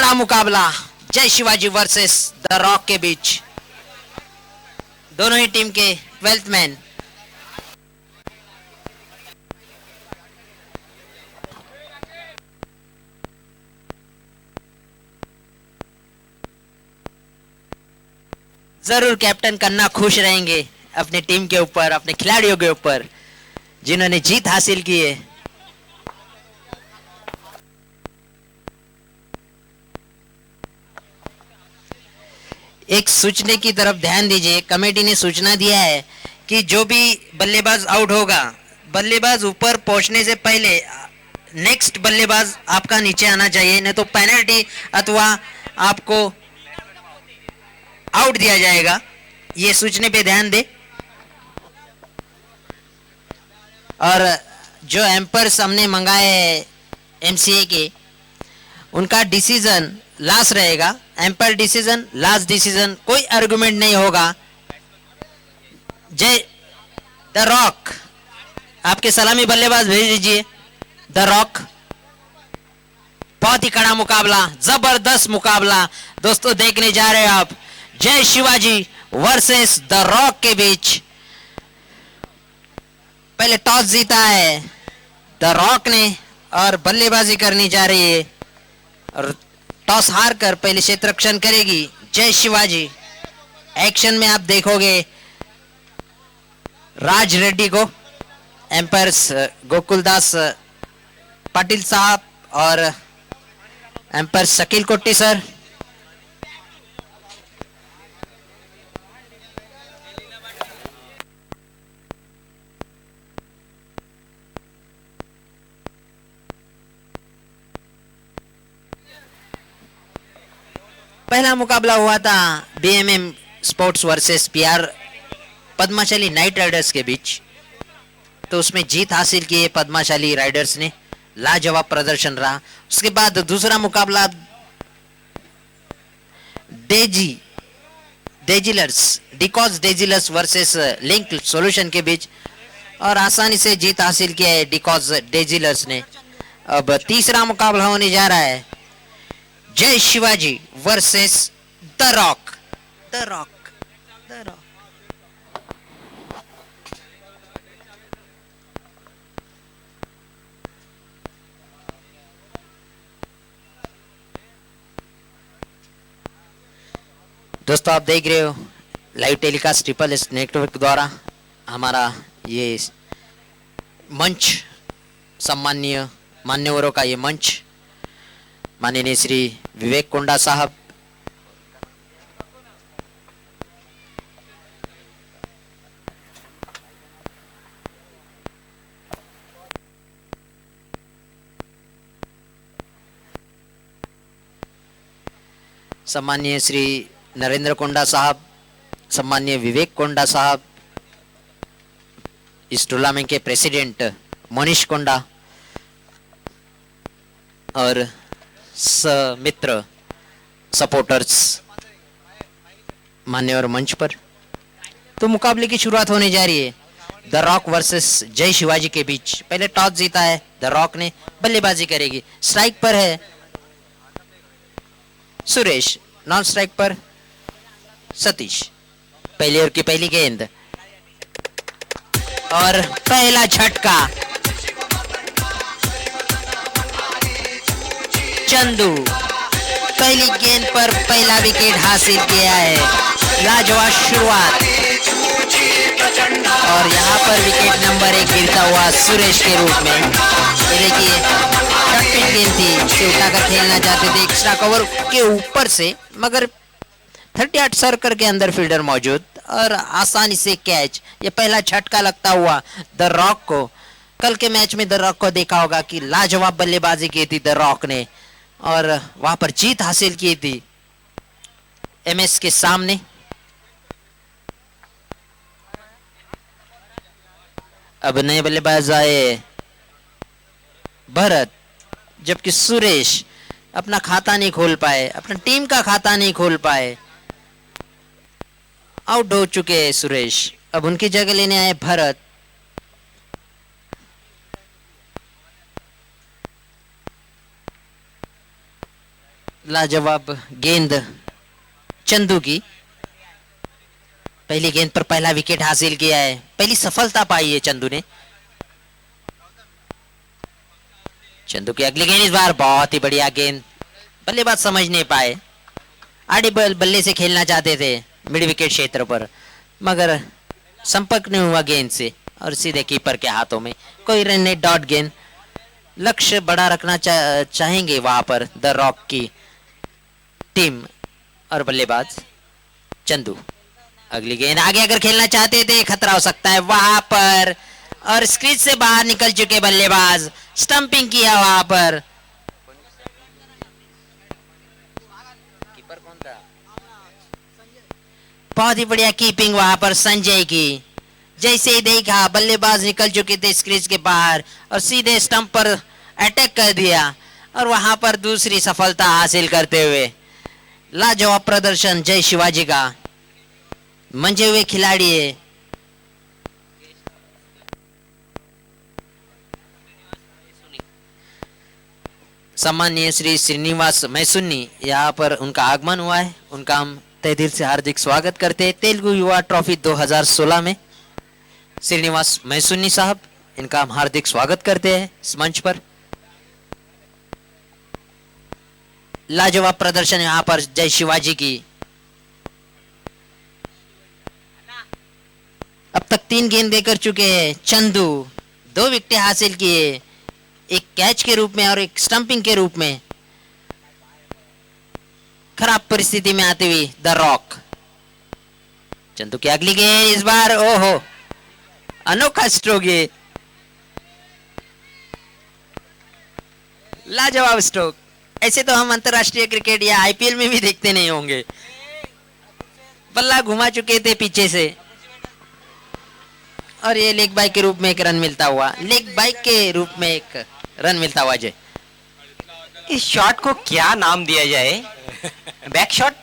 तगड़ा मुकाबला जय शिवाजी वर्सेस द रॉक के बीच। दोनों ही टीम के 12th मैन। जरूर कैप्टन कन्ना खुश रहेंगे अपनी टीम के ऊपर, अपने खिलाड़ियों के ऊपर जिन्होंने जीत हासिल की है। एक सूचना की तरफ ध्यान दीजिए, कमेटी ने सूचना दिया है कि जो भी बल्लेबाज आउट होगा, बल्लेबाज ऊपर पहुंचने से पहले नेक्स्ट बल्लेबाज आपका नीचे आना चाहिए, नहीं तो पेनल्टी अथवा आपको आउट दिया जाएगा। ये सूचना पे ध्यान दे। और जो एम्पर्स हमने मंगाए एमसीए के, उनका डिसीजन लास्ट रहेगा। एम्पायर डिसीजन लास्ट डिसीजन, कोई आर्गुमेंट नहीं होगा। जय द रॉक, आपके सलामी बल्लेबाज भेज दीजिए। द रॉक, बहुत ही कड़ा मुकाबला, जबरदस्त मुकाबला दोस्तों देखने जा रहे हैं आप। जय शिवाजी वर्सेस द रॉक के बीच। पहले टॉस जीता है द रॉक ने और बल्लेबाजी करनी जा रही है, और टॉस हार कर पहले क्षेत्र रक्षण करेगी जय शिवाजी। एक्शन में आप देखोगे राज रेड्डी को, एम्पायर्स गोकुलदास पाटिल साहब और एम्पायर शकील कोट्टी सर। पहला मुकाबला हुआ था BMM Sports versus PR Padmashali Knight Riders के बीच, तो उसमें जीत हासिल की है पद्माशाली राइडर्स ने, लाजवाब प्रदर्शन रहा। उसके बाद दूसरा मुकाबला डेजिलर्स वर्सेस लिंक सॉल्यूशन के बीच, और आसानी से जीत हासिल किया है डिकॉज डेजिलर्स ने। अब तीसरा मुकाबला होने जा रहा है जय Shivaji versus the rock. The rock, the rock. दोस्तों आप देख रहे हो live telecast triple S network द्वारा हमारा ये मंच, सम्माननीय मान्यवरों का ये मंच, माननीय श्री विवेक कोंडा साहब, सम्माननीय श्री नरेंद्र कोंडा साहब, सम्माननीय विवेक कोंडा साहब, इस टूर्नामेंट के प्रेसिडेंट मनीष कोंडा और मित्र सपोर्टर्स मान्यवर मंच पर। तो मुकाबले की शुरुआत होने जा रही है द रॉक वर्सेस जय शिवाजी के बीच। पहले टॉस जीता है द रॉक ने, बल्लेबाजी करेगी। स्ट्राइक पर है सुरेश, नॉन स्ट्राइक पर सतीश। पहले ओवर की पहली गेंद और पहला झटका, चंदू पहली गेंद पर पहला विकेट हासिल किया है। लाजवाब शुरुआत, और यहाँ पर विकेट नंबर 1 गिरता हुआ सुरेश के रूप में। ये देखिए शॉर्ट पिच गेंद थी, से उठाकर खेलना चाहते थे एक्स्ट्रा कवर के ऊपर से, मगर 38 सर्कल के अंदर फील्डर मौजूद और आसानी से कैच। ये पहला झटका लगता हुआ द रॉक को। कल के मैच में द रॉक को देखा होगा कि लाजवाब बल्लेबाजी की थी द रॉक ने और वहां पर जीत हासिल की थी एमएस के सामने। अब नए बल्लेबाज आए भरत, जबकि सुरेश अपना खाता नहीं खोल पाए, अपना टीम का खाता नहीं खोल पाए, आउट हो चुके हैं सुरेश। अब उनकी जगह लेने आए भरत। लाजवाब गेंद चंदू की, पहली गेंद पर पहला विकेट हासिल किया है, पहली सफलता पाई है चंदू ने। चंदू की अगली गेंद, इस बार बहुत ही बढ़िया गेंद, बल्लेबाज समझ नहीं पाए, आड़े बल्ले से खेलना चाहते थे मिड विकेट क्षेत्र पर, मगर संपर्क नहीं हुआ गेंद से और सीधे कीपर के हाथों में। कोई रन नहीं, डॉट गेंद। लक्ष्य बड़ा रखना चाहेंगे वहां पर द रॉक की टीम और बल्लेबाज चंदू। अगली गेंद आगे अगर खेलना चाहते थे, खतरा हो सकता है वहां पर, और स्क्रीज से बाहर निकल चुके बल्लेबाज, स्टंपिंग किया वहां पर। बहुत ही बढ़िया कीपिंग वहां पर संजय की। जैसे ही देखा बल्लेबाज निकल चुके थे स्क्रीज के बाहर और सीधे स्टंप पर अटैक कर दिया और वहां पर दूसरी सफलता हासिल करते हुए लाजवाब प्रदर्शन जय शिवाजी का। मंजे हुए खिलाड़ी है। सम्मानीय श्री श्रीनिवास मैसुन्नी यहाँ पर उनका आगमन हुआ है, उनका हम तहे दिल से हार्दिक स्वागत करते हैं तेलुगु युवा ट्रॉफी 2016 में। श्रीनिवास मैसुन्नी साहब, इनका हम हार्दिक स्वागत करते हैं इस मंच पर। लाजवाब प्रदर्शन यहाँ पर जय शिवाजी की। अब तक 3 गेंदें कर चुके हैं चंदू, 2 विकेट हासिल किए, एक कैच के रूप में और एक स्टंपिंग के रूप में। खराब परिस्थिति में आते हुए द रॉक। चंदू की अगली गेंद, इस बार ओहो अनोखा स्ट्रोक, ये लाजवाब स्ट्रोक। ऐसे तो हम अंतरराष्ट्रीय क्रिकेट या आईपीएल में भी देखते नहीं होंगे। बल्ला घुमा चुके थे पीछे से और ये लेग बाइक के रूप में एक रन मिलता हुआ, लेग बाइक के रूप में एक रन मिलता हुआ। जय, इस शॉट को क्या नाम दिया जाए? Back shot?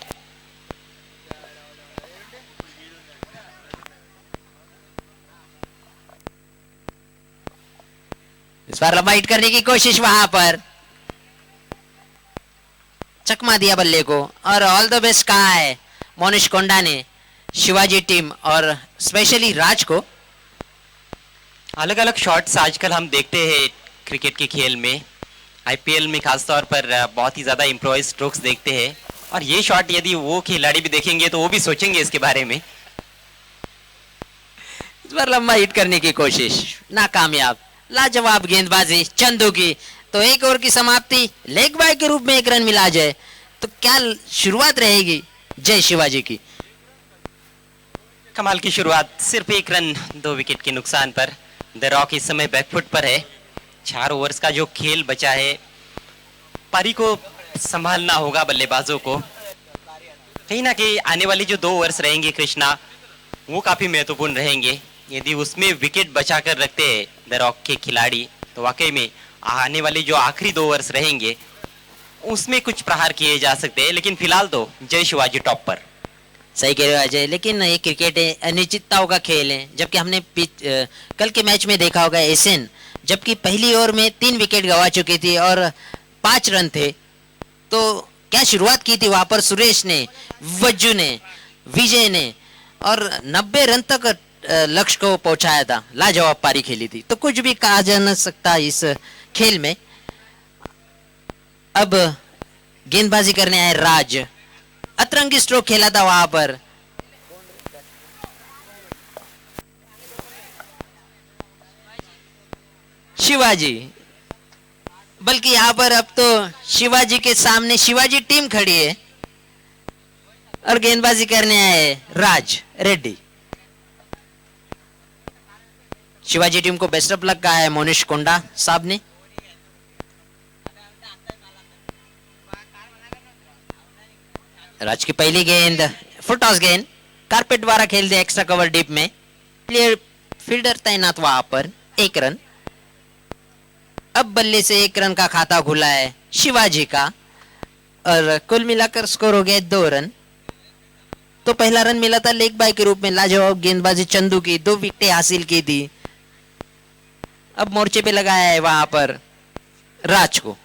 इस बार लंबा हिट करने की कोशिश, वहां पर चकमा दिया बल्ले को और ऑल द बेस्ट कहा है मोनिश कोंडा ने शिवाजी टीम और स्पेशली राज को। अलग अलग शॉट्स आजकल हम देखते हैं क्रिकेट के खेल में, आईपीएल में खासतौर पर बहुत ही ज़्यादा इम्प्रोवाइज स्ट्रोक्स देखते हैं, और ये शॉट यदि वो खिलाड़ी भी देखेंगे तो वो भी सोचेंगे इसके बारे में। इस बार लंबा हिट करने की कोशिश नाकामयाब। लाजवाब गेंदबाजी चंदू की, तो एक ओवर की समाप्ति, लेग बाय के रूप में एक रन मिला जाए तो क्या शुरुआत रहेगी जय शिवाजी की। कमाल की शुरुआत, सिर्फ 1 रन 2 विकेट के नुकसान पर द रॉक इस समय बैकफुट पर है। 4 ओवर्स का जो खेल बचा है, पारी को संभालना होगा बल्लेबाजों को। कहीं ना कहीं आने वाली जो 2 ओवर्स रहेंगे कृष्णा, वो काफी महत्वपूर्ण रहेंगे। यदि उसमें विकेट बचाकर रखते हैं द रॉक के खिलाड़ी तो वाकई में आने वाले जो आखिरी 2 ओवर्स रहेंगे उसमें कुछ प्रहार किए जा सकते हैं। लेकिन फिलहाल तो जय शिवाजी टॉप पर। सही कह रहे हो अजय, लेकिन ये क्रिकेट है, अनिश्चितताओं का खेल है। जबकि हमने कल के मैच में देखा होगा एसएन, जबकि पहली ओवर में 3 विकेट गंवा चुकी थी और 5 रन थे, तो क्या शुरुआत की थी वहां पर सुरेश ने, वज्जू ने, विजय ने, और 90 रन तक लक्ष्य को पहुंचाया था। लाजवाब पारी खेली थी, तो कुछ भी कहा जा न सकता इस खेल में। अब गेंदबाजी करने आए राज, अतरंगी स्ट्रोक खेला था वहां पर। शिवाजी, बल्कि यहां पर अब तो शिवाजी के सामने शिवाजी टीम खड़ी है और गेंदबाजी करने आए राज रेड्डी। शिवाजी टीम को बेस्ट ऑफ लक कहा है मोनिश कोंडा साहब ने। राज की पहली गेंद फुल टॉस गेंद, कारपेट द्वारा खेल दिया एक्स्ट्रा कवर डीप में। प्लेयर फील्डर तैनात वहां पर, 1 रन। अब बल्ले से 1 रन का खाता खुला है शिवाजी का और कुल मिलाकर स्कोर हो गया 2 रन। तो पहला रन मिला था लेग बाय के रूप में, लाजवाब गेंदबाजी चंदू की, 2 विकेटें हासिल की थी। अब मोर्चे पे लगाया है वहां पर राज को।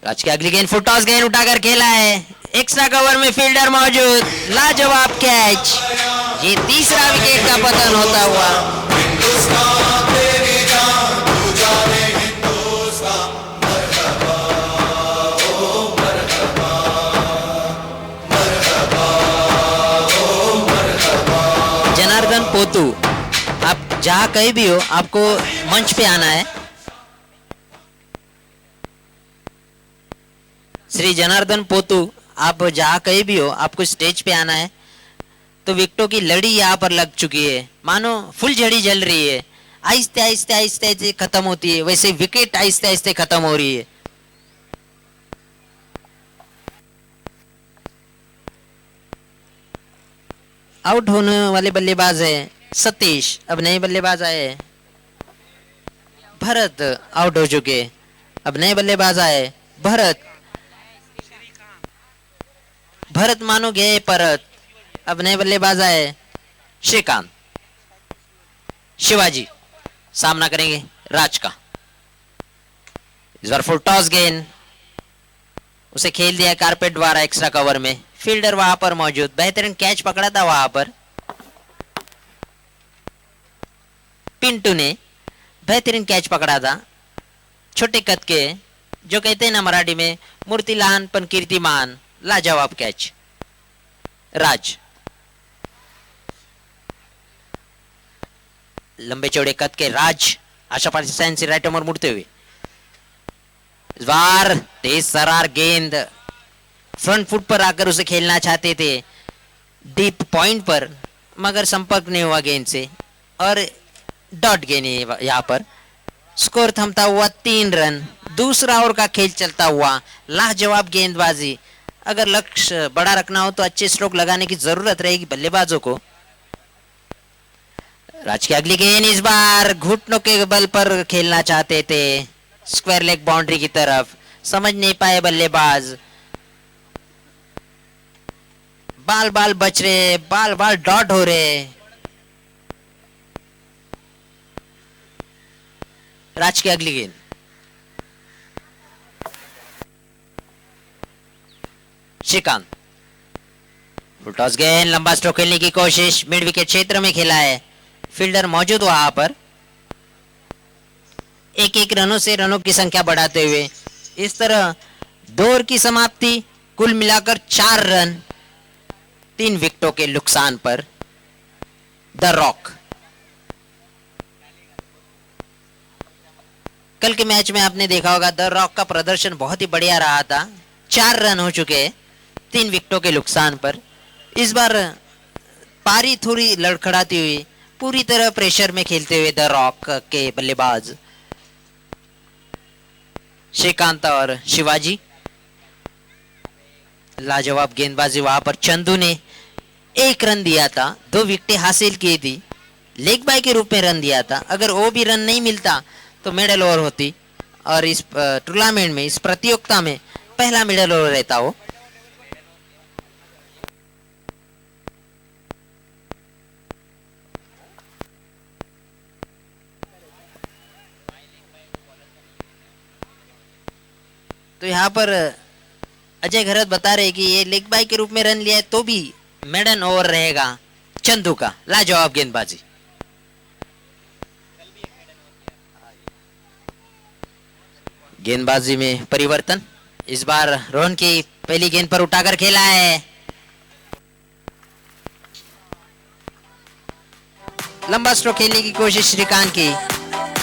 राज की अगली गेंद फुल टॉस गेंद उठाकर खेला है, एक्स्ट्रा कवर में फील्डर मौजूद, लाजवाब कैच। ये तीसरा विकेट का पतन होता हुआ। जनार्दन पोतू, आप जहां कहीं भी हो आपको मंच पे आना है। श्री जनार्दन पोतू, आप जहां कहीं भी हो आपको स्टेज पे आना है। तो विकेटों की लड़ी यहाँ पर लग चुकी है, मानो फुल झड़ी जल रही है, आहिस्ते आहिस्ते आहिस्ते आहिस्ते खत्म होती है, वैसे विकेट आहिस्ते आहिस्ते खत्म हो रही है। आउट होने वाले बल्लेबाज है सतीश, अब नए बल्लेबाज आए भरत, आउट हो चुके। अब नए बल्लेबाज आए भरत, भरत मानो गए परत। अब नए बल्लेबाज आए श्रीकांत, शिवाजी सामना करेंगे राज का। इस बार फुल टॉस गेंद, उसे खेल दिया कारपेट द्वारा एक्स्ट्रा कवर में, फील्डर वहां पर मौजूद, बेहतरीन कैच पकड़ा था वहां पर पिंटू ने, बेहतरीन कैच पकड़ा था। छोटे कद के, जो कहते हैं ना मराठी में, मूर्तिलान पण कीर्तिमान, लाजवाब कैच। राज लंबे चौड़े कद के राज आशा पाकिस्तान से राइट ओवर मुड़ते हुए, इस बार तेज सरार गेंद, फ्रंट फुट पर आकर उसे खेलना चाहते थे डीप पॉइंट पर, मगर संपर्क नहीं हुआ गेंद से और डॉट गेंद यहाँ पर। स्कोर थमता हुआ 3 रन, दूसरा ओवर का खेल चलता हुआ, लाजवाब गेंदबाजी। अगर लक्ष्य बड़ा रखना हो तो अच्छे स्ट्रोक लगाने की जरूरत रहेगी बल्लेबाजों को। राज की अगली गेंद, इस बार घुटनों के बल पर खेलना चाहते थे स्क्वायर लेग बाउंड्री की तरफ, समझ नहीं पाए बल्लेबाज, बाल बाल बच रहे, बाल बाल डॉट हो रहे। राज की अगली गेंद, श्रीकांत फुल टॉस गेंद, लंबा स्ट्रोक खेलने की कोशिश, मिड विकेट क्षेत्र में खेला है, फील्डर मौजूद वहां पर। एक एक रनों से रनों की संख्या बढ़ाते हुए इस तरह 2 ओवर की समाप्ति, कुल मिलाकर 4 रन 3 विकेटों के नुकसान पर द रॉक। कल के मैच में आपने देखा होगा द रॉक का प्रदर्शन बहुत ही बढ़िया रहा था, 4 रन हो चुके 3 विकेटों के नुकसान पर। इस बार पारी थोड़ी लड़खड़ाती हुई, पूरी तरह प्रेशर में खेलते हुए द रॉक के बल्लेबाज श्रीकांत और शिवाजी, लाजवाब गेंदबाजी वहां पर। चंदू ने 1 रन दिया था, 2 विकेटें हासिल की थी, लेग बाय के रूप में रन दिया था। अगर वो भी रन नहीं मिलता तो मिडल ओवर होती और इस टूर्नामेंट में, इस प्रतियोगिता में पहला मिडल ओवर रहता हो। तो यहाँ पर अजय घरत बता रहे कि ये लेग बाय के रूप में रन लिया है तो भी मेडन ओवर रहेगा चंदू का, लाजवाब गेंदबाजी। गेंदबाजी में परिवर्तन, इस बार रोहन की पहली गेंद पर उठाकर खेला है, लंबा स्ट्रोक खेलने की कोशिश श्रीकांत की,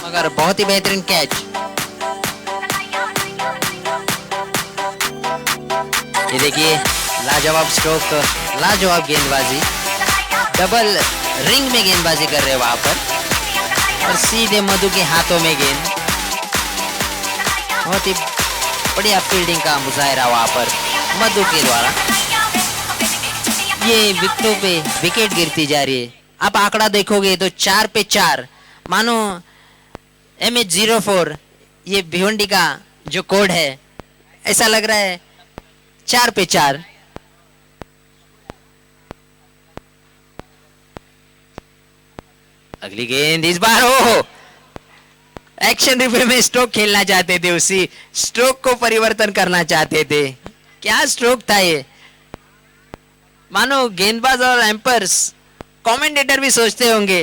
मगर बहुत ही बेहतरीन कैच। ये देखिए लाजवाब स्ट्रोक, लाजवाब गेंदबाजी, डबल रिंग में गेंदबाजी कर रहे वहां पर और सीधे मधु के हाथों में गेंद। बहुत ही बढ़िया फील्डिंग का मुजाहिरा वहां पर मधु के द्वारा। ये विकेटों पे विकेट गिरती जा रही है, आप आंकड़ा देखोगे तो 4 पे 4, मानो MH04 ये भिवंडी का जो कोड है, ऐसा लग रहा है 4 पे 4। अगली गेंद, इस बार हो एक्शन रिप्ले में स्ट्रोक खेलना चाहते थे, उसी स्ट्रोक को परिवर्तन करना चाहते थे। क्या स्ट्रोक था ये। मानो गेंदबाज और एम्पर्स, कमेंटेटर भी सोचते होंगे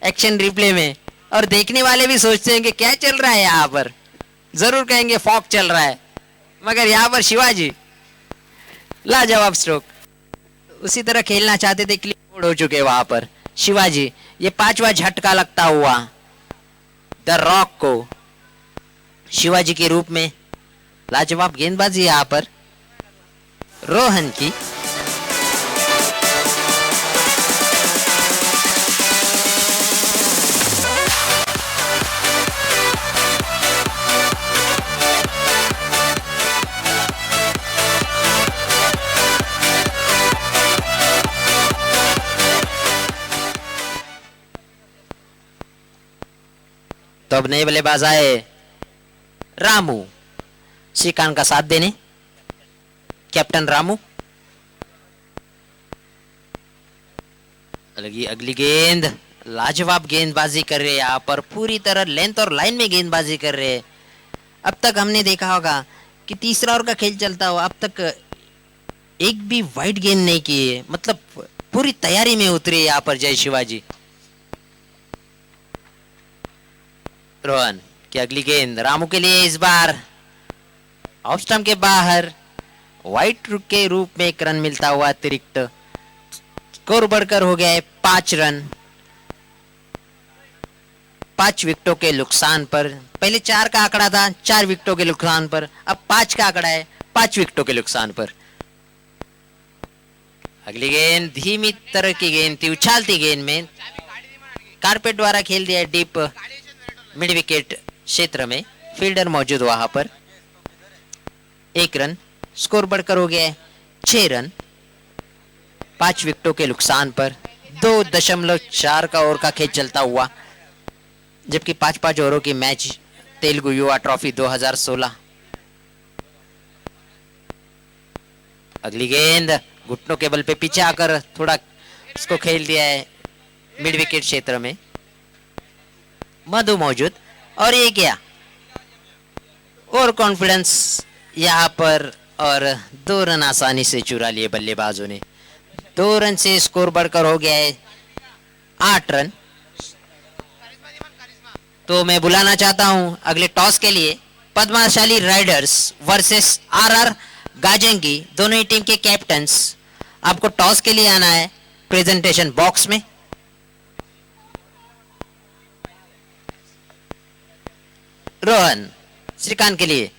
एक्शन रिप्ले में, और देखने वाले भी सोचते होंगे क्या चल रहा है यहाँ पर। जरूर कहेंगे फॉक चल रहा है, मगर यहाँ पर शिवाजी लाजवाब स्ट्रोक। उसी तरह खेलना चाहते थे, क्लीन हो चुके वहां पर शिवाजी। ये 5वां झटका लगता हुआ द रॉक को शिवाजी के रूप में। लाजवाब गेंदबाजी यहाँ पर रोहन की। तो अब नए बल्लेबाज आए रामू, श्रीकांत का साथ देने। कैप्टन रामू। अगली गेंद, लाजवाब गेंदबाजी कर रहे हैं यहाँ पर, पूरी तरह लेंथ और लाइन में गेंदबाजी कर रहे हैं। अब तक हमने देखा होगा कि तीसरा ओवर का खेल चलता हुआ अब तक एक भी वाइड गेंद नहीं की है, मतलब पूरी तैयारी में उतरे यहाँ पर जय शिवाजी। रोहन की अगली गेंद रामू के लिए, इस बार ऑफ स्टंप के बाहर वाइट के रूप में एक रन मिलता हुआ अतिरिक्त। स्कोर बढ़कर हो गया है 5 रन, 5 विकेटों के नुकसान पर। पहले 4 का आंकड़ा था, 4 विकेटों के नुकसान पर, अब 5 का आंकड़ा है, 5 विकेटों के नुकसान पर। अगली गेंद धीमी तरह की गेंद थी, उछालती गेंद में कारपेट द्वारा खेल दिया डीप मिड विकेट क्षेत्र में, फील्डर मौजूद वहां पर। 1 रन, स्कोर बढ़कर हो गया है 6 रन, 5 विकेटों के नुकसान पर। 2.4 का ओवर का खेल चलता हुआ, जबकि 5-5 ओवरों की मैच तेलुगु युवा ट्रॉफी 2016। अगली गेंद घुटनों के बल पे पीछे आकर थोड़ा इसको खेल दिया है मिड विकेट क्षेत्र में, मधु मौजूद। और ये क्या और कॉन्फिडेंस यहाँ पर, और 2 रन आसानी से चुरा लिए बल्लेबाजों ने। 2 रन से स्कोर बढ़कर हो गया है 8 रन। तो मैं बुलाना चाहता हूं अगले टॉस के लिए पद्माशाली राइडर्स वर्सेस आरआर गाजेंगी, दोनों ही टीम के कैप्टन्स। आपको टॉस के लिए आना है प्रेजेंटेशन बॉक्स में। रोहन श्रीकांत के लिए,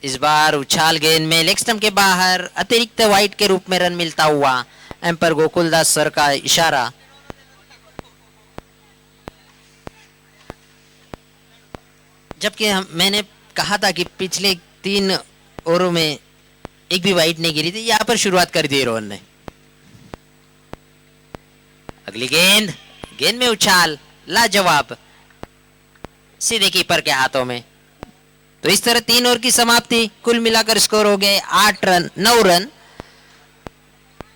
इस बार उछाल गेंद में लेग स्टंप के बाहर अतिरिक्त वाइड के रूप में रन मिलता हुआ। एम्पायर गोकुलदास सर का इशारा। जबकि मैंने कहा था कि पिछले 3 ओवरों में एक भी वाइड नहीं गिरी थी, यहां पर शुरुआत कर दी रोहन ने। अगली गेंद, गेंद में उछाल लाजवाब, सीधे कीपर के हाथों में। तो इस तरह 3 ओवर की समाप्ति, कुल मिलाकर स्कोर हो गए 9 रन,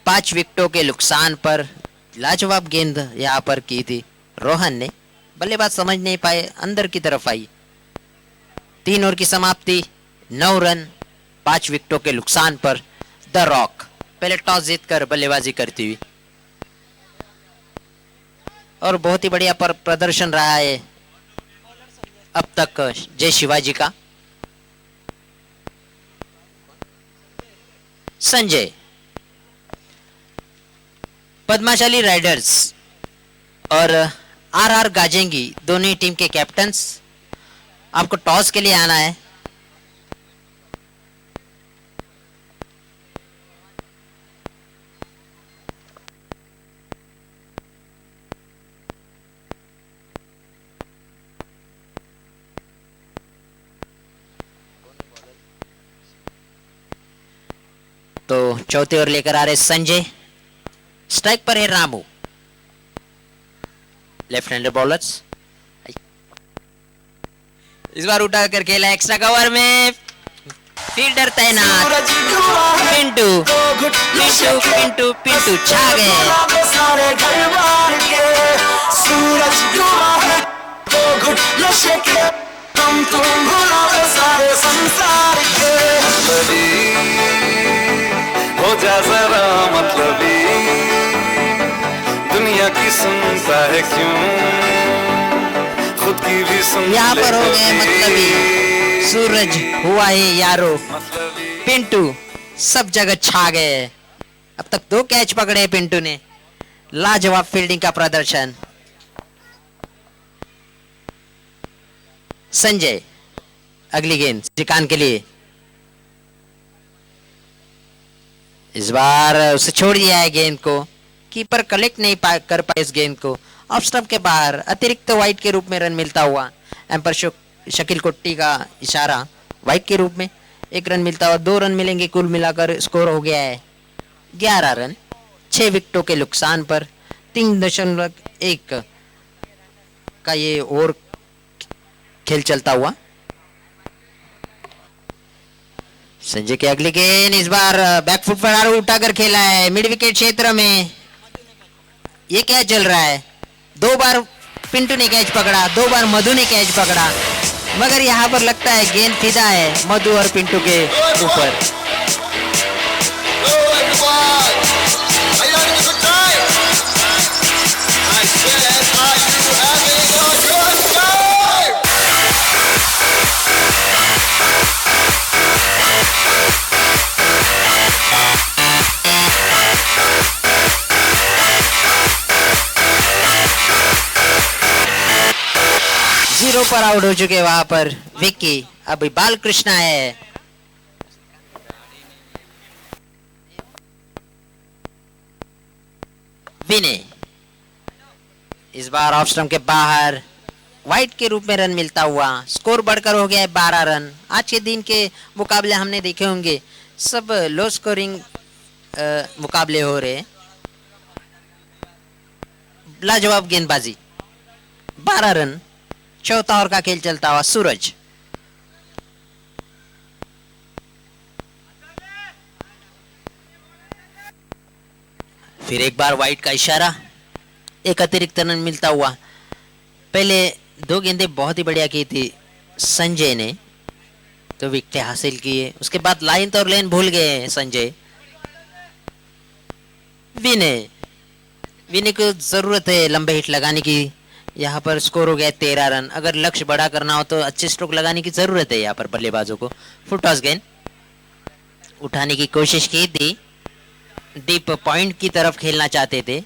5 विकेटों के नुकसान पर। लाजवाब गेंद यहां पर की थी रोहन ने, बल्लेबाज समझ नहीं पाए, अंदर की तरफ आई। 3 ओवर की समाप्ति, 9 रन, 5 विकेटों के नुकसान पर। द रॉक पहले टॉस जीतकर बल्लेबाजी करती हुई, और बहुत ही बढ़िया प्रदर्शन रहा है अब तक जय शिवाजी का। संजय, पद्माशाली राइडर्स और आरआर गाजेंगी, दोनों ही टीम के कैप्टन्स। आपको टॉस के लिए आना है। तो चौथे ओवर लेकर आ रहे संजय। स्ट्राइक पर है रामू, लेफ्ट हैंडर बॉलर्स। इस बार उठा कर खेला एक्स्ट्रा कवर में, फील्डर तैनात। पिंटू पिंटू पिंटू पिंटू छा गए। तो घुट नशे के हम तुम भुलाओ सारे संसार के मतलबी हो जा जरा मतलबी दुनिया की सुनता है क्यों खुद की भी सुन यहाँ ले पर हो गए कभी। मतलबी सूरज हुआ है यारो मतलबी पिंटू सब जगह छा गए। अब तक 2 कैच पकड़े हैं पिंटू ने। लाजवाब फील्डिंग का प्रदर्शन। संजय अगली गेंद चिकान के लिए। इस बार उसे छोड़ दिया है गेंद को। कीपर कलेक्ट नहीं कर पाए इस गेंद को। ऑफ स्टंप के बाहर अतिरिक्त वाइड के रूप में रन मिलता हुआ। एम्पर शकील कोट्टी का इशारा वाइड के रूप में 1 रन मिलता हुआ। 2 रन मिलेंगे। कुल मिलाकर स्कोर हो गया है 11 रन 6 विकेटों के नुकसान पर। 3.1 का ये ओवर खेल चलता हुआ। संजय की अगली गेंद इस बार बैकफुट पर उठाकर खेला है मिड विकेट क्षेत्र में। ये क्या चल रहा है? 2 बार पिंटू ने कैच पकड़ा, 2 बार मधु ने कैच पकड़ा, मगर यहाँ पर लगता है गेंद फिदा है मधु और पिंटू के ऊपर। जीरो पर आउट हो चुके वहां पर विक्की। अभी बालकृष्ण है। विनय इस बार ऑफ स्टंप के बाहर वाइड के रूप में रन मिलता हुआ। स्कोर बढ़कर हो गया है 12 रन। आज के दिन के मुकाबले हमने देखे होंगे सब लो स्कोरिंग मुकाबले हो रहे। लाजवाब गेंदबाजी। 12 रन। चौथा ओवर का खेल चलता हुआ। सूरज फिर एक बार वाइड का इशारा। एक अतिरिक्त रन मिलता हुआ। पहले 2 गेंदें बहुत ही बढ़िया की थी संजय ने, तो विकेट हासिल किए। उसके बाद लाइन तो और लेन भूल गए संजय। विनय को जरूरत है लंबे हिट लगाने की। यहाँ पर स्कोर हो गया 13 रन। अगर लक्ष्य बड़ा करना हो तो अच्छे स्ट्रोक लगाने की जरूरत है यहाँ पर बल्लेबाजों को। फुल टॉस गेंद उठाने की कोशिश की थी। डीप पॉइंट की तरफ खेलना चाहते थे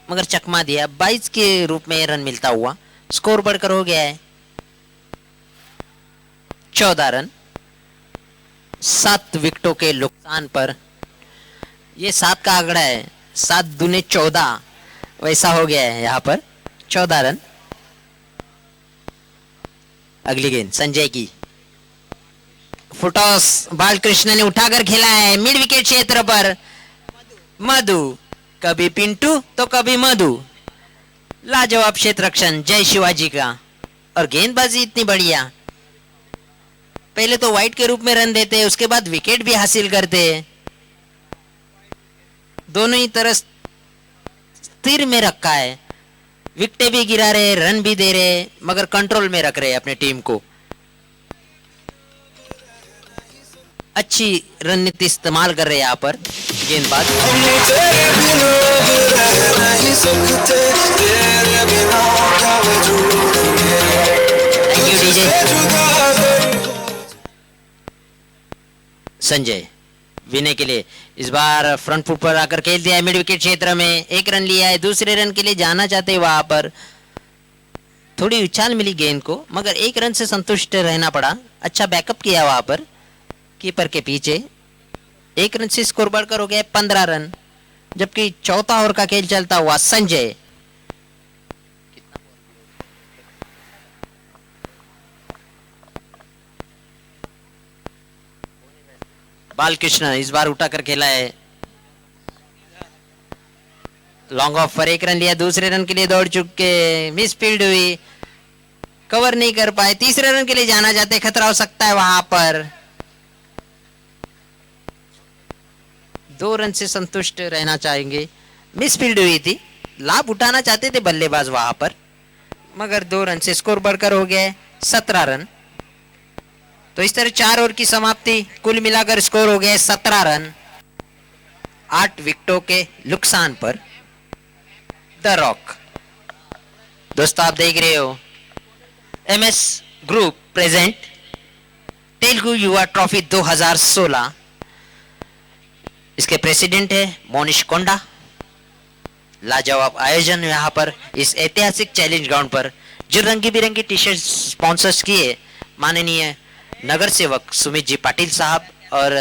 मगर चकमा दिया। 22 के रूप में रन मिलता हुआ। स्कोर बढ़कर हो गया है 14 रन 7 विकेटों के नुकसान पर। ये 7 का आंकड़ा है। 7 दूने 14 वैसा हो गया है यहाँ पर। 14 रन। अगली गेंद संजय की। फुटॉस बालकृष्ण ने उठाकर खेला है मिड विकेट क्षेत्र पर। मधु कभी पिंटू तो कभी मधु। लाजवाब क्षेत्र रक्षण जय शिवाजी का। और गेंदबाजी इतनी बढ़िया। पहले तो वाइड के रूप में रन देते, उसके बाद विकेट भी हासिल करते। दोनों ही तरह स्थिर में रखा है। विकेट भी गिरा रहे, रन भी दे रहे, मगर कंट्रोल में रख रहे अपने टीम को। अच्छी रणनीति इस्तेमाल कर रहे हैं यहाँ पर गेंदबाज। Thank you DJ. Sanjay Vinay के लिए इस बार फ्रंट फुट पर आकर खेल दिया है मिड विकेट क्षेत्र में। 1 रन लिया है। दूसरे रन के लिए जाना चाहते हैं वहां पर। थोड़ी उछाल मिली गेंद को मगर 1 रन से संतुष्ट रहना पड़ा। अच्छा बैकअप किया वहां पर कीपर के पीछे। 1 रन से स्कोर बढ़कर हो गया 15 रन। जबकि चौथा ओवर का खेल चलता हुआ। संजय बालकृष्ण इस बार उठाकर खेला है। लॉन्ग ऑफ पर 1 रन लिया। दूसरे रन के लिए दौड़ चुके, मिस फील्ड हुई, कवर नहीं कर पाए। तीसरे रन के लिए जाना चाहते, खतरा हो सकता है वहां पर। 2 रन से संतुष्ट रहना चाहेंगे। मिस फील्ड हुई थी, लाभ उठाना चाहते थे बल्लेबाज वहां पर, मगर 2 रन से स्कोर बढ़कर हो गया है 17 रन। तो इस तरह 4 ओवर की समाप्ति, कुल मिलाकर स्कोर हो गया है 17 रन 8 विकेटों के नुकसान पर। The rock. दोस्तों आप देख रहे हो MS ग्रुप प्रेजेंट तेलुगु युवा ट्रॉफी 2016। इसके प्रेसिडेंट है मोनिश कोंडा। लाजवाब आयोजन यहाँ पर इस ऐतिहासिक चैलेंज ग्राउंड पर, जो रंगी बिरंगी टी शर्ट स्पॉन्सर्स किए माननीय नगर सेवक सुमित जी पाटिल साहब और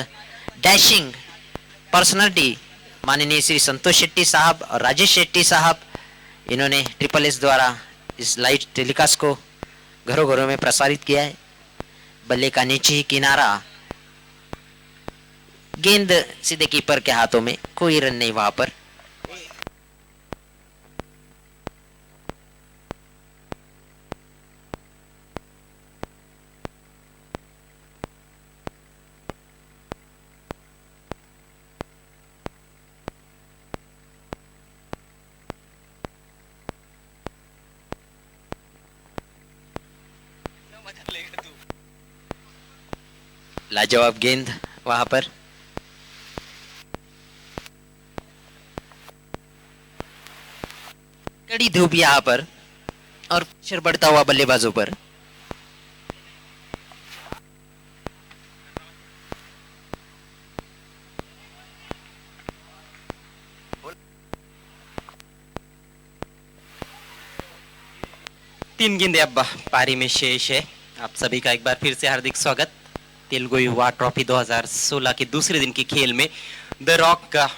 डैशिंग पर्सनालिटी माननीय श्री संतोष शेट्टी साहब और राजेश शेट्टी साहब, इन्होंने SSS द्वारा इस लाइव टेलीकास्ट को घरों घरों में प्रसारित किया है। बल्ले का नीचे ही किनारा, गेंद सीधे कीपर के हाथों में, कोई रन नहीं वहां पर। लाजवाब गेंद वहां पर। कड़ी धूप यहां पर और प्रेशर बढ़ता हुआ बल्लेबाजों पर। तीन गेंदें अब पारी में शेष है। आप सभी का एक बार फिर से हार्दिक स्वागत तेलुगु युवा ट्रॉफी 2016 के दूसरे दिन के खेल में। द रॉक का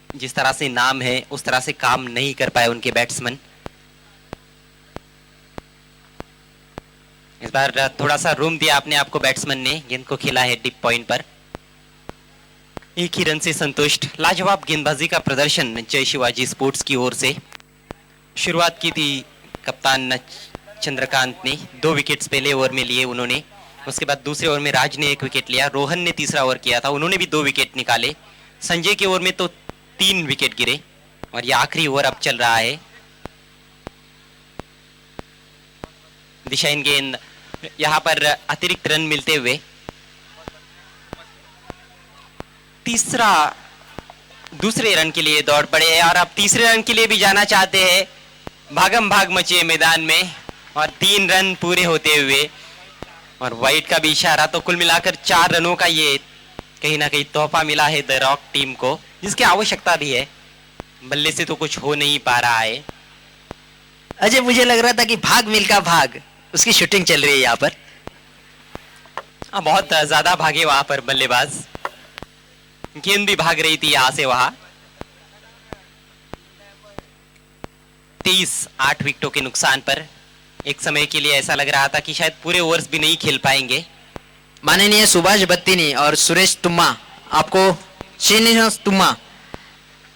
जिस तरह से नाम है उस तरह से काम नहीं कर पाए उनके बैट्समैन। इस बार थोड़ा सा रूम दिया अपने आपको बैट्समैन ने, गेंद को खेला है डिप पॉइंट पर। एक ही रन से संतुष्ट। लाजवाब गेंदबाजी का प्रदर्शन जय शिवाजी स्पोर्ट्स की ओर से। शुरुआत की थी कप्तान चंद्रकांत ने, 2 विकेट्स पहले ओवर में लिए उन्होंने। उसके बाद दूसरे ओवर में राज ने 1 विकेट लिया, रोहन ने तीसरा ओवर किया था, उन्होंने भी 2 विकेट निकाले। संजय के ओवर में तो 3 विकेट गिरे और ये आखिरी ओवर अब चल रहा है। दिशाहीन गेंद, यहां पर अतिरिक्त रन मिलते हुए दूसरे रन के लिए दौड़ पड़े हैं और अब तीसरे रन के लिए भी जाना चाहते हैं। भागम भाग मची है मैदान में और 3 रन पूरे होते हुए और वाइट का भी इशारा। तो कुल मिलाकर 4 रनों का ये कहीं ना कहीं तोहफा मिला है द रॉक टीम को, जिसकी आवश्यकता भी है। बल्ले से तो कुछ हो नहीं पा रहा है। अजय मुझे लग रहा था कि भाग मिल्खा भाग, उसकी शूटिंग चल रही है यहाँ पर। बहुत ज्यादा भागे वहां पर बल्लेबाज, गेंद भी भाग रही थी यहां से वहां। 8 विकेटों के नुकसान पर। एक समय के लिए ऐसा लग रहा था कि शायद पूरे ओवर्स भी नहीं खेल पाएंगे। माननीय सुभाष बत्तीनी और सुरेश तुम्मा, श्रीनिवास तुम्मा,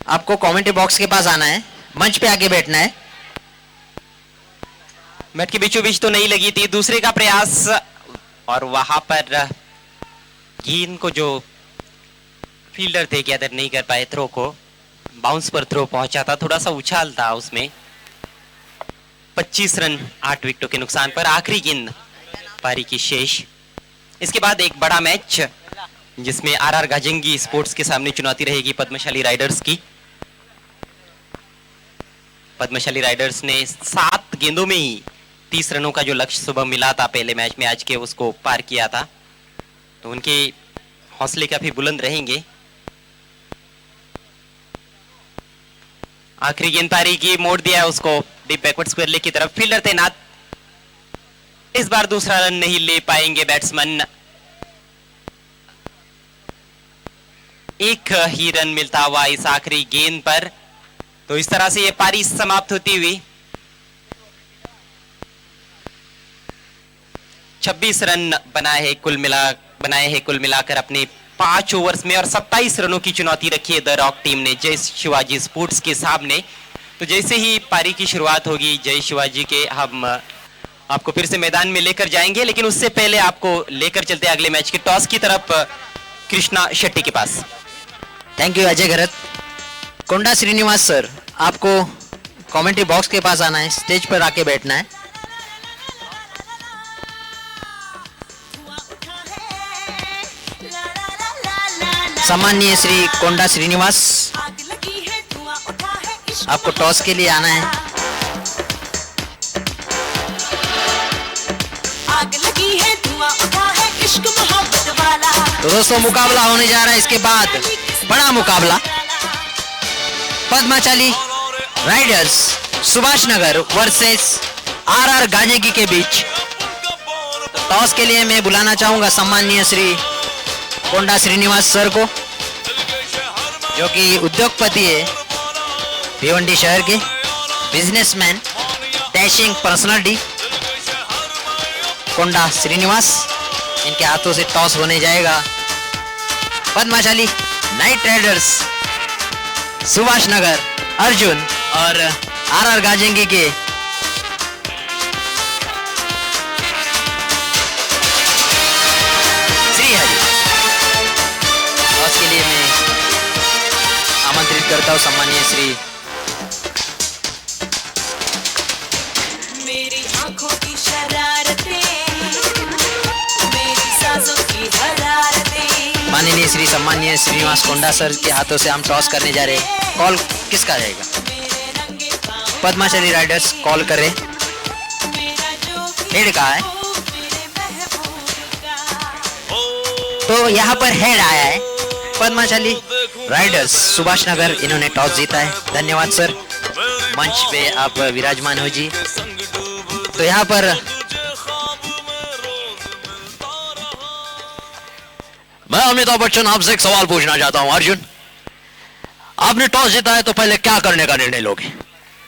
आपको कमेंट्री बॉक्स के पास आना है, मंच पे आके बैठना है। मैट के बीचों बीच तो नहीं लगी थी, दूसरे का प्रयास और वहां पर गेंद को जो फील्डर थे गैदर नहीं कर पाए, थ्रो को बाउंस पर थ्रो पहुंचा था, थोड़ा सा उछाल था उसमें। 25 रन 8 विकेटों के नुकसान पर। आखिरी गेंद पारी की शेष। इसके बाद एक बड़ा मैच जिसमें RR गाजंगी स्पोर्ट्स के सामने चुनौती रहेगी पद्मशाली राइडर्स की। पद्मशाली राइडर्स ने 7 गेंदों में ही 30 रनों का जो लक्ष्य सुबह मिला था पहले मैच में, आज के उसको पार किया था। तो उनके हौसले काफी बुलंद रहेंगे। आखिरी गेंद पारी की, मोड़ दिया है उसको डीप बैकवर्ड स्क्वायर लेग की तरफ, फील्डर तैनात। इस बार दूसरा रन नहीं ले पाएंगे बैट्समैन। एक ही रन मिलता हुआ इस आखिरी गेंद पर। तो इस तरह से ये पारी समाप्त होती हुई 26 रन बनाए हैं कुल मिलाकर अपने 5 ओवर्स में और 27 रनों की चुनौती रखी है द रॉक टीम ने जय शिवाजी स्पोर्ट्स के सामने। तो जैसे ही पारी की शुरुआत होगी जय शिवाजी के, हम आपको फिर से मैदान में लेकर जाएंगे, लेकिन उससे पहले आपको लेकर चलते हैं अगले मैच के टॉस की तरफ कृष्णा शेट्टी के पास। Thank you Ajay Gharat. Konda Srinivas sir, आपको कमेंट्री बॉक्स के पास आना है, स्टेज पर आके बैठना है। सम्माननीय श्री कोंडा श्रीनिवास, आपको टॉस के लिए आना है। तो दोस्तों मुकाबला होने जा रहा है इसके बाद, बड़ा मुकाबला पद्माचाली Riders Subhash Nagar versus RR गाजेगी के बीच। तो टॉस के लिए मैं बुलाना चाहूंगा सम्माननीय श्री कोंडा श्रीनिवास सर को, जो कि उद्योगपति है, भिवंडी शहर के बिजनेसमैन, डैशिंग पर्सनालिटी कोंडा श्रीनिवास। इनके हाथों से टॉस होने जाएगा। पद्माशाली नाइट राइडर्स सुभाष नगर अर्जुन और आरआर गाजेंगी के श्री हरि। टॉस के लिए मैं आमंत्रित करता हूं सम्मानीय श्री मेरी आंखों की शरारतें, मेरी सांसों की हरारतें। माननीय श्री सम्मानीय श्रीनिवास कोंडा सर के हाथों से हम टॉस करने जा रहे हैं। कॉल किसका रहेगा? पद्माशाली राइडर्स कॉल करें। हेड का है, तो यहाँ पर हेड आया है पद्माशाली राइडर्स सुभाष नगर। इन्होंने टॉस जीता है। धन्यवाद सर, मंच पे आप विराजमान हो जी। तो यहाँ पर मैं अमिताभ बच्चन आपसे एक सवाल पूछना चाहता हूं। अर्जुन, आपने टॉस जीता है तो पहले क्या करने का निर्णय लोगे?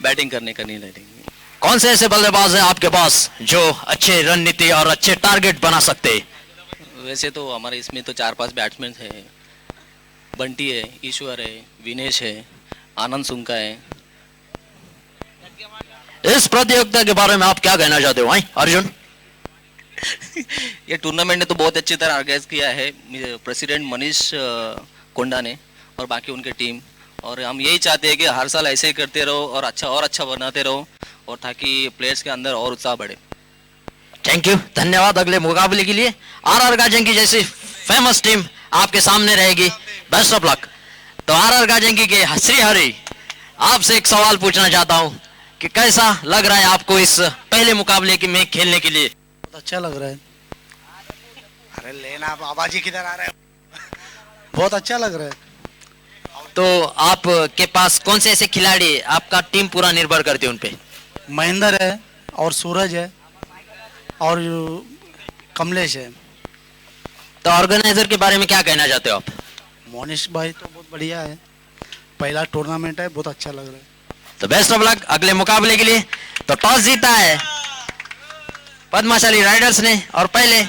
बैटिंग करने का निर्णय लेंगे। कौन से ऐसे बल्लेबाज हैं आपके पास जो अच्छे रणनीति और अच्छे टारगेट बना सकते हैं? वैसे तो हमारे इसमें तो 4-5 बैट्समैन है। बंटी है, ईश्वर है, विनेश है, आनंद सुंका है। इस प्रतियोगिता के बारे में आप क्या कहना चाहते हो अर्जुन? ये टूर्नामेंट ने तो बहुत अच्छी तरह ऑर्गेनाइज किया है प्रेसिडेंट मनीष कोंडा ने और बाकी उनके टीम। और हम यही चाहते हैं कि हर साल ऐसे ही करते रहो और अच्छा बनाते रहो, और ताकि प्लेयर्स के अंदर और उत्साह बढ़े। थैंक यू, धन्यवाद। अगले मुकाबले के लिए आरआर गाजेंगी जैसी फेमस टीम आपके सामने रहेगी। Best of luck. तो आरआर गाजेंगी के श्री हरि, आपसे एक सवाल पूछना चाहता हूं कि कैसा लग रहा है आपको इस पहले मुकाबले में खेलने के लिए? बहुत अच्छा लग रहा है। अरे लेना बाबा जी किधर आ रहे हैं? बहुत अच्छा लग रहा है। तो आपके पास कौन से ऐसे खिलाड़ी आपका टीम पूरा निर्भर करती है उन पे? महेंद्र है और सूरज है और कमलेश है। तो ऑर्गेनाइजर के बारे में क्या कहना चाहते हो आप? मोनिश भाई तो बहुत बढ़िया है। पहला टूर्नामेंट है, बहुत अच्छा लग रहा है। तो बेस्ट ऑफ लक अगले मुकाबले के लिए। तो टॉस जीता है पद्माशाली राइडर्स ने, और पहले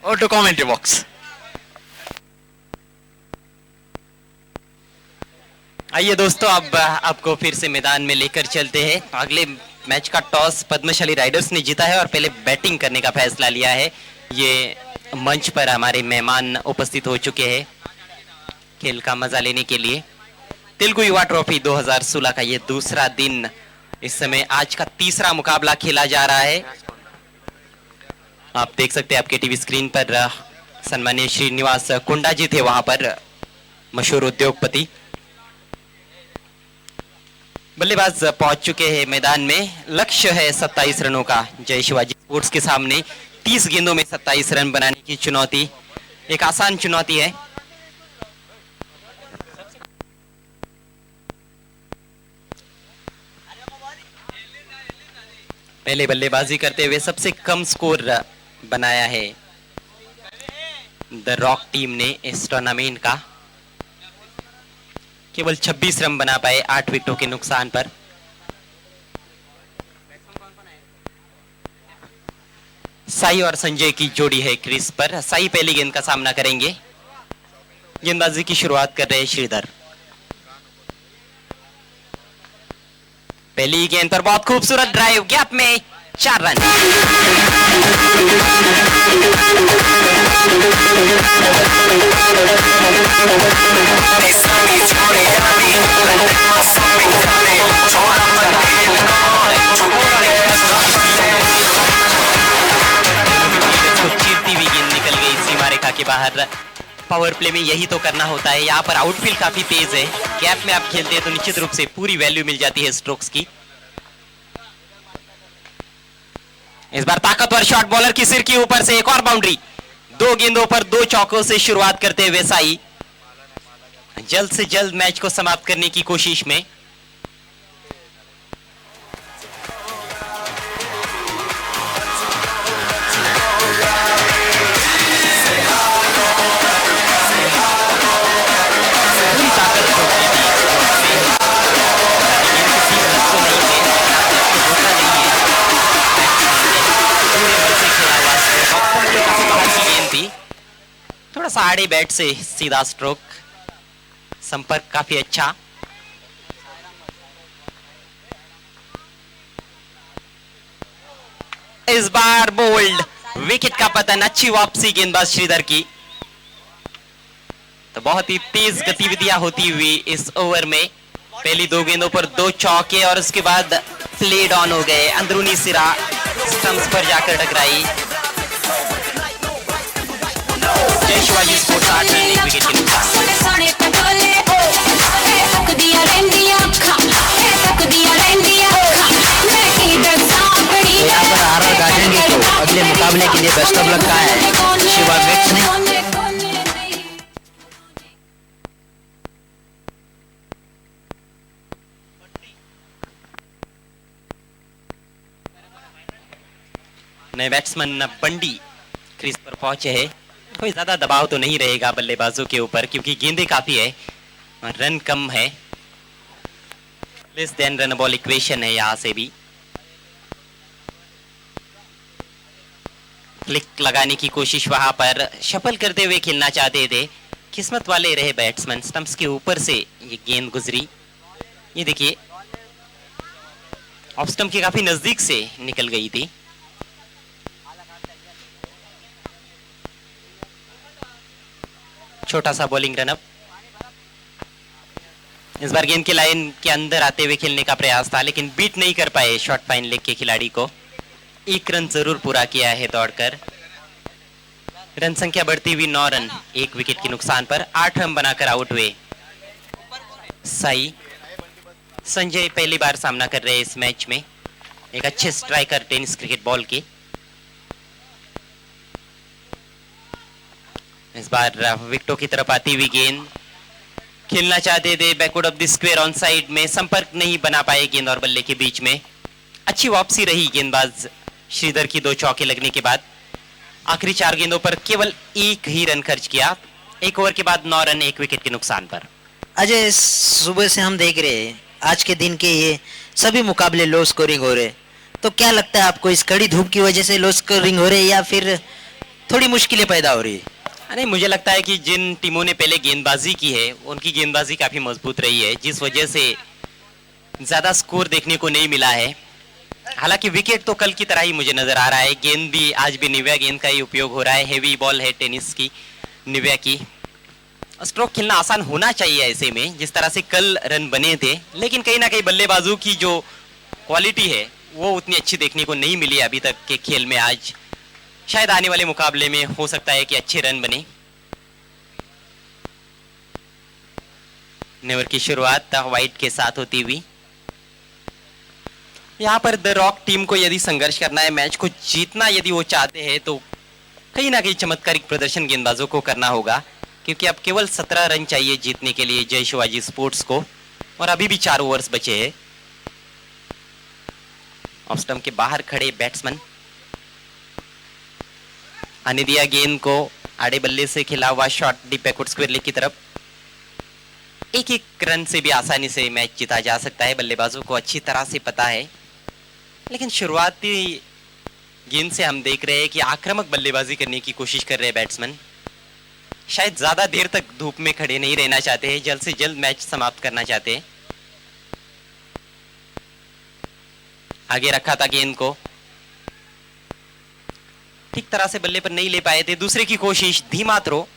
और टू कमेंट्री बॉक्स। आइए दोस्तों, अब आपको फिर से मैदान में लेकर चलते हैं। अगले मैच का टॉस पद्मशाली राइडर्स ने जीता है और पहले बैटिंग करने का फैसला लिया है। ये मंच पर हमारे मेहमान उपस्थित हो चुके हैं खेल का मजा लेने के लिए। तेलुगु युवा ट्रॉफी 2016 का ये दूसरा दिन, इस समय आज का तीसरा मुकाबला खेला जा रहा है। आप देख सकते हैं आपके टीवी स्क्रीन पर सम्मानीय श्रीनिवास कोंडा जी थे वहां पर, मशहूर उद्योगपति। बल्लेबाज पहुंच चुके हैं मैदान में। लक्ष्य है 27 रनों का। जय शिवाजी स्पोर्ट्स के सामने 30 गेंदों में 27 रन बनाने की चुनौती एक आसान चुनौती है। पहले बल्लेबाजी करते हुए सबसे कम स्कोर बनाया है द रॉक टीम ने इस टूर्नामेंट का। केवल 26 रन बना पाए 8 विकेटों के नुकसान पर। साई और संजय की जोड़ी है क्रीज पर। साई पहली गेंद का सामना करेंगे। गेंदबाजी की शुरुआत कर रहे हैं श्रीधर। पहली गेंद पर बहुत खूबसूरत ड्राइव, गैप में 4 रन। को चीरती हुई गेंद निकल गई सीमा रेखा के बाहर। पावर प्ले में यही तो करना होता है। यहाँ पर आउटफील्ड काफी तेज है, गैप में आप खेलते हैं तो निश्चित रूप से पूरी वैल्यू मिल जाती है स्ट्रोक्स की। इस बार ताकतवर शॉट बॉलर की सिर के ऊपर से एक और बाउंड्री। 2 गेंदों पर 2 चौकों से शुरुआत करते हुए साई जल्द से जल्द मैच को समाप्त करने की कोशिश में। पूरी ताकत ठोक दी थी इस शॉट से। गेंद किसी हद तो नहीं है, होता नहीं है। पूरे बल से खेला हुआ स्ट्रोक, ऑप्शन के काफी बाहर की गेंद थी, थोड़ा सा आड़े बैट से सीधा स्ट्रोक, संपर्क काफी अच्छा। इस बार बोल्ड विकेट का पतन, अच्छी वापसी गेंदबाज श्रीधर की। तो बहुत ही तेज गतिविधियां होती हुई इस ओवर में। पहली 2 गेंदों पर 2 चौके और उसके बाद प्लेड ऑन हो गए, अंदरूनी सिरा स्टंप्स पर जाकर टकराई। जय शिवाजी स्पोर्ट्स 8 रन 1 विकेट के नुकसान। सोने सोने पटोले तक दिया रेंडिया खा तक दिया रेंडिया खा मैं इधर सांपड़ी यहाँ पर आरआर गार्डन को अगले मुकाबले के लिए बेस्ट ऑफ लक कहा है शिवा विक्स ने। नए बैट्समैन बंडी क्रीज पर पहुंचे हैं। कोई ज्यादा दबाव तो नहीं रहेगा बल्लेबाजों के ऊपर क्योंकि गेंदें काफी है और रन कम है। Less than run ball equation है। यहां से भी फ्लिक लगाने की कोशिश, वहां पर शफल करते हुए खेलना चाहते थे, किस्मत वाले रहे बैट्समैन। स्टंप्स के ऊपर से ये गेंद गुजरी, ये देखिए ऑफ स्टंप के काफी नजदीक से निकल गई थी। छोटा सा बॉलिंग रनअप। इस बार गेंद के लाइन के अंदर आते हुए खेलने का प्रयास था लेकिन बीट नहीं कर पाए शॉर्ट फाइन लेग के खिलाड़ी को। 1 रन जरूर पूरा किया है दौड़कर। रन संख्या बढ़ती हुई 9 रन 1 विकेट के नुकसान पर। 8 रन बनाकर आउट हुए साई। संजय पहली बार सामना कर रहे हैं इस मैच में, एक अच्छे स्ट्राइकर टेनिस क्रिकेट बॉल के। इस बार विकेटों की तरफ आती हुई गेंद, खेलना चाहते थे backward of the square on side में, संपर्क नहीं बना पाए गेंद और बल्ले के बीच में। अच्छी वापसी रही गेंदबाज श्रीधर की 2 चौके लगने के बाद। आखिरी 4 गेंदों पर केवल 1 ही रन खर्च किया। 1 ओवर के बाद 9 रन 1 विकेट के नुकसान पर। अजय, सुबह से हम देख रहे हैं आज के दिन के ये सभी मुकाबले लो स्कोरिंग हो रहे, तो क्या लगता है आपको, इस कड़ी धूप की वजह से लो स्कोरिंग हो रहे या फिर थोड़ी मुश्किलें पैदा हो रही है? नहीं, मुझे लगता है कि जिन टीमों ने पहले गेंदबाजी की है उनकी गेंदबाजी काफी मजबूत रही है, जिस वजह से ज्यादा स्कोर देखने को नहीं मिला है। हालांकि विकेट तो कल की तरह ही मुझे नजर आ रहा है। गेंद भी आज भी निविया गेंद का ही उपयोग हो रहा है। हेवी बॉल है टेनिस की, निविया की। स्ट्रोक खेलना आसान होना चाहिए ऐसे में, जिस तरह से कल रन बने थे, लेकिन कहीं ना कहीं बल्लेबाजों की जो क्वालिटी है वो उतनी अच्छी देखने को नहीं मिली अभी तक के खेल में। आज शायद आने वाले मुकाबले में हो सकता है कि अच्छे रन बने। नेवर की शुरुआत व्हाइट के साथ होती हुई। यहां पर द रॉक टीम को यदि संघर्ष करना है, मैच को जीतना यदि वो चाहते हैं, तो कहीं ना कहीं चमत्कारिक प्रदर्शन गेंदबाजों को करना होगा, क्योंकि अब केवल 17 रन चाहिए जीतने के लिए जय शिवाजी स्पोर्ट्स को, और अभी भी 4 ओवर्स बचे हैं। ऑफ स्टंप के बाहर खड़े बैट्समैन आने दिया गेंद को, आड़े बल्ले से खिला हुआ shot deep backward square leg की तरफ। 1-1 रन से भी आसानी से मैच जीता जा सकता है, बल्लेबाजों को अच्छी तरह से पता है। लेकिन शुरुआती गेंद से हम देख रहे हैं कि आक्रामक बल्लेबाजी करने की कोशिश कर रहे हैं बैट्समैन। शायद ज्यादा देर तक धूप में खड़े नहीं रहना चाहते हैं, जल्द से जल्द मैच समाप्त करना चाहते हैं। आगे रखा था गेंद को, ठीक तरह से बल्ले पर नहीं ले पाए थे। दूसरे की कोशिश, धीमा थ्रो।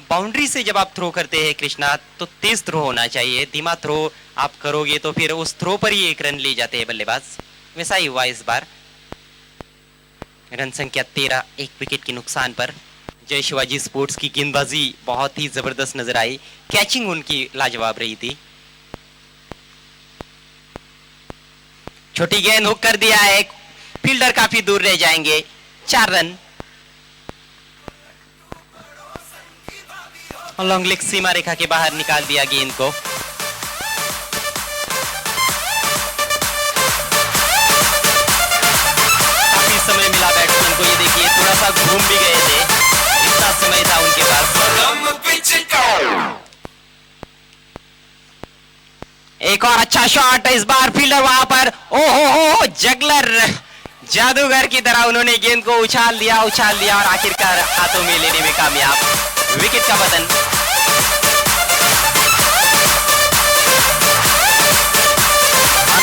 बाउंड्री से जब आप थ्रो करते हैं कृष्णा, तो तेज थ्रो होना चाहिए। धीमा थ्रो आप करोगे तो फिर उस थ्रो पर ही एक रन ले जाते हैं बल्लेबाज। वैसा ही हुआ इस बार। रन संख्या 13, एक विकेट के नुकसान पर। जय शिवाजी स्पोर्ट्स की गेंदबाजी बहुत ही जबरदस्त नजर आई। कैचिंग उनकी लाजवाब रही थी। छोटी गेंद हुक कर दिया है, फील्डर काफी दूर रह जाएंगे। 4 रन। लॉन्ग लेग सीमा रेखा के बाहर निकाल दिया गेंद को। काफी समय मिला बैट्समैन को। ये देखिए थोड़ा सा घूम भी गए थे, इतना समय था उनके पास। एक और अच्छा शॉट। इस बार फील्डर वहां पर, ओहो जगलर जादूगर की तरह उन्होंने गेंद को उछाल दिया और आखिरकार हाथों में लेने में कामयाब। विकेट का पतन।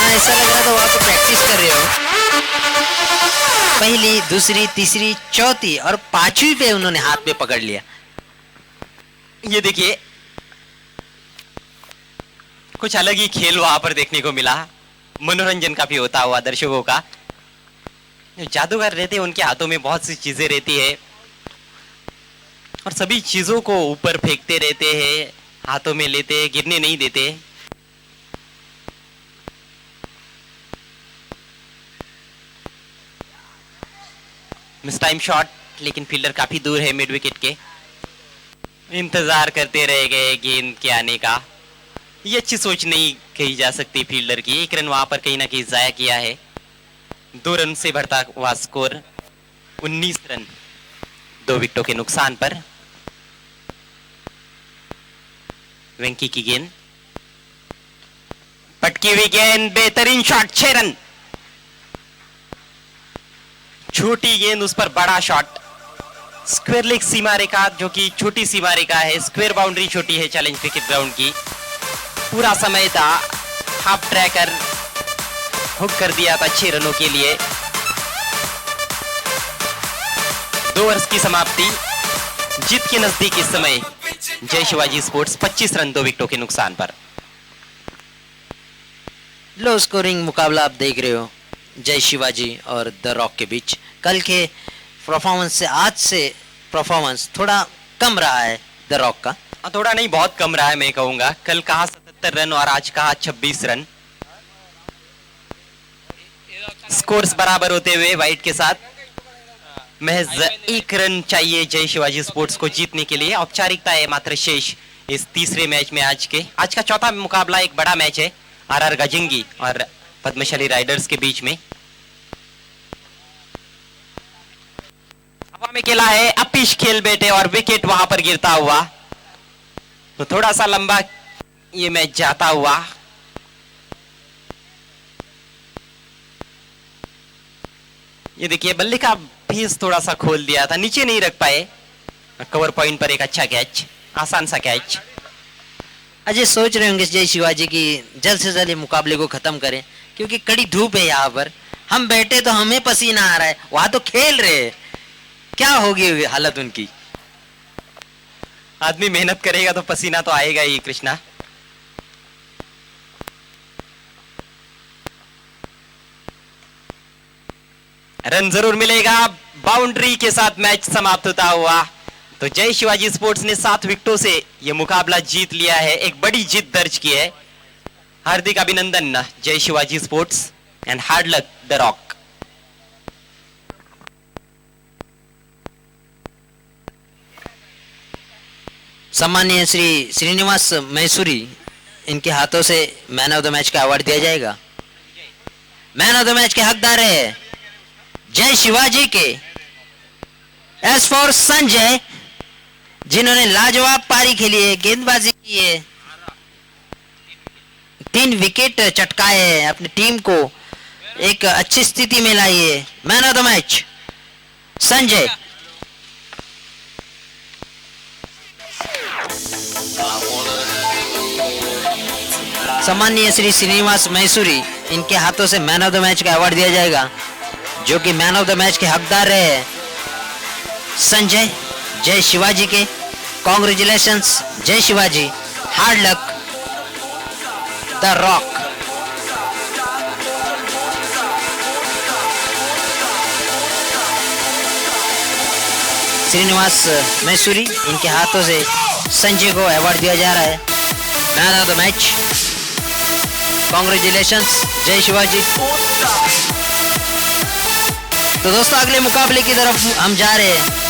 ऐसा लग रहा था वहां पे प्रैक्टिस कर रहे हो। पहली, दूसरी, तीसरी, चौथी और पांचवी पे उन्होंने हाथ में पकड़ लिया। ये देखिए कुछ अलग ही खेल वहां पर देखने को मिला। मनोरंजन काफी होता हुआ दर्शकों का। जो जादूगर रहते हैं उनके हाथों में बहुत सी चीजें रहती है और सभी चीजों को ऊपर फेंकते रहते हैं, हाथों में लेते, गिरने नहीं देते। मिस टाइम शॉट, लेकिन फील्डर काफी दूर है मिड विकेट के। इंतजार करते रह गए गेंद के आने का। ये अच्छी सोच नहीं कही जा सकती फील्डर की। 1 रन वहां पर कहीं ना कहीं जाया किया है। 2 रन से बढ़ता हुआ स्कोर 19 रन 2 विकेटों के नुकसान पर। वेंकी की गेंद, पटकी हुई गेंद, बेहतरीन शॉट, 6 रन। छोटी गेंद, उस पर बड़ा शॉट। स्क्वायर लेग सीमा रेखा, जो कि छोटी सीमा रेखा है, स्क्वायर बाउंड्री छोटी है चैलेंज क्रिकेट ग्राउंड की। पूरा समय था, हाफ ट्रैकर हुक कर दिया था 6 रनों के लिए। 2 ओवर्स की समाप्ति, जीत के नजदीक इस समय जय शिवाजी स्पोर्ट्स 25 रन 2 विकेटों के नुकसान पर। लो स्कोरिंग मुकाबला आप देख रहे हो जय शिवाजी और द रॉक के बीच। कल के परफॉर्मेंस से आज से परफॉर्मेंस थोड़ा कम रहा है द रॉक का। थोड़ा नहीं, बहुत कम रहा है मैं कहूंगा। कल कहा 77 रन और आज कहा 26 रन। स्कोर्स बराबर होते हुए वाइट के साथ महज 1 रन चाहिए जय शिवाजी स्पोर्ट्स को जीतने के लिए। औपचारिकता है मात्र शेष इस तीसरे मैच में। आज का चौथा मुकाबला एक बड़ा मैच है आरआर गजंगी और पद्मशाली राइडर्स के बीच में। हवा में खेला है, अपिश खेल बेटे, और विकेट वहां पर गिरता हुआ। तो थोड़ा सा लंबा ये मैच जाता हुआ। ये देखिए बल्ले का फेस थोड़ा सा खोल दिया था, नीचे नहीं रख पाए। कवर पॉइंट पर एक अच्छा कैच, आसान सा कैच। अजय सोच रहे होंगे जय शिवाजी की जल्द से जल्द ये मुकाबले को खत्म करें, क्योंकि कड़ी धूप है यहाँ पर। हम बैठे तो हमें पसीना आ रहा है, वहां तो खेल रहे हैं। क्या होगी हालत उनकी? आदमी मेहनत करेगा तो पसीना तो आएगा ही कृष्णा। रन जरूर मिलेगा। बाउंड्री के साथ मैच समाप्त होता हुआ। तो जय शिवाजी स्पोर्ट्स ने 7 विकेटों से यह मुकाबला जीत लिया है, एक बड़ी जीत दर्ज की है। हार्दिक अभिनंदन Jai Shivaji sports and hard luck the rock. सम्मानीय श्री श्रीनिवास मैसूरी, इनके हाथों से मैन ऑफ द मैच का अवार्ड दिया जाएगा। मैन ऑफ द मैच के हकदार है जय शिवाजी के एस फॉर संजय, जिन्होंने लाजवाब पारी खेली है, गेंदबाजी की है, 3 विकेट चटकाए हैं, अपनी टीम को एक अच्छी स्थिति में लाई है। Man of the match Sanjay. सम्मानीय श्री श्रीनिवास मैसूरी, इनके हाथों से मैन ऑफ द मैच का अवार्ड दिया जाएगा, जो कि मैन ऑफ द मैच के हकदार रहे संजय, जय शिवाजी के congratulations, Jai Shivaji, hard luck the rock. Srinivas Mysuri, इनके हाथों से संजय को अवार्ड दिया जा रहा है man of the match. Congratulations, Jai Shivaji. तो दोस्तों अगले मुकाबले की तरफ हम जा रहे हैं।